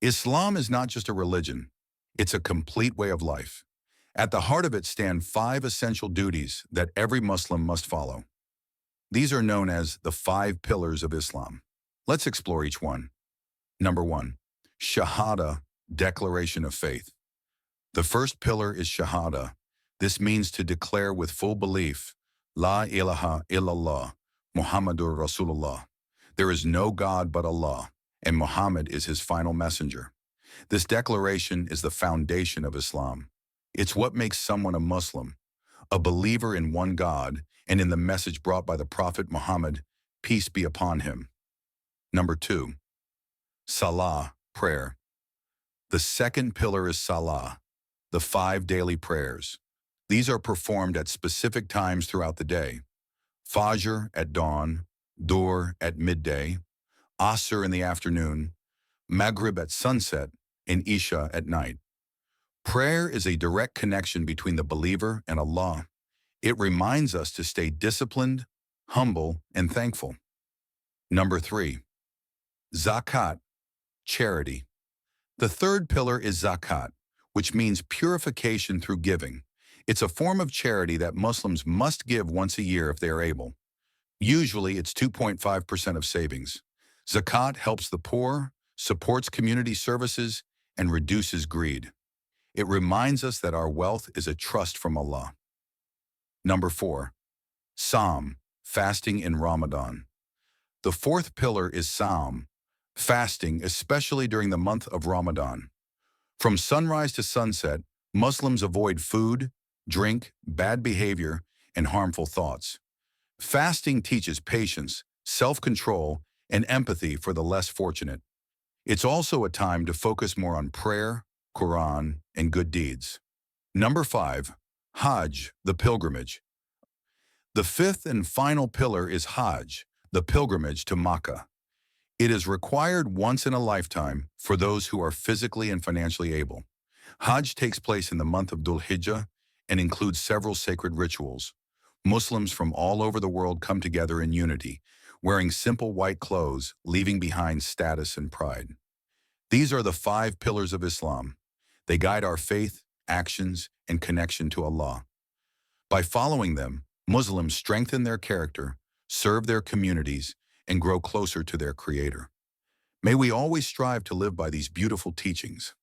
Islam is not just a religion, it's a complete way of life. At the heart of it stand five essential duties that every Muslim must follow. These are known as the five pillars of Islam. Let's explore each one. Number one, Shahadah, declaration of faith. The first pillar is Shahadah. This means to declare with full belief, La ilaha illallah, Muhammadur Rasulullah. There is no God but Allah, and Muhammad is his final messenger. This declaration is the foundation of Islam. It's what makes someone a Muslim, a believer in one God and in the message brought by the Prophet Muhammad, peace be upon him. Number two, Salah, prayer. The second pillar is Salah, the five daily prayers. These are performed at specific times throughout the day. Fajr at dawn, Dhuhr at midday, Asr in the afternoon, Maghrib at sunset, and Isha at night. Prayer is a direct connection between the believer and Allah. It reminds us to stay disciplined, humble, and thankful. Number three, Zakat, charity. The third pillar is Zakat, which means purification through giving. It's a form of charity that Muslims must give once a year if they are able. Usually, it's 2.5% of savings. Zakat helps the poor, supports community services, and reduces greed. It reminds us that our wealth is a trust from Allah. Number four, Sawm, fasting in Ramadan. The fourth pillar is Sawm, fasting, especially during the month of Ramadan. From sunrise to sunset, Muslims avoid food, drink, bad behavior, and harmful thoughts. Fasting teaches patience, self-control, and empathy for the less fortunate. It's also a time to focus more on prayer, Quran, and good deeds. Number five, Hajj, the pilgrimage. The fifth and final pillar is Hajj, the pilgrimage to Makkah. It is required once in a lifetime for those who are physically and financially able. Hajj takes place in the month of Dhul Hijjah and includes several sacred rituals. Muslims from all over the world come together in unity, wearing simple white clothes, leaving behind status and pride. These are the five pillars of Islam. They guide our faith, actions, and connection to Allah. By following them, Muslims strengthen their character, serve their communities, and grow closer to their Creator. May we always strive to live by these beautiful teachings.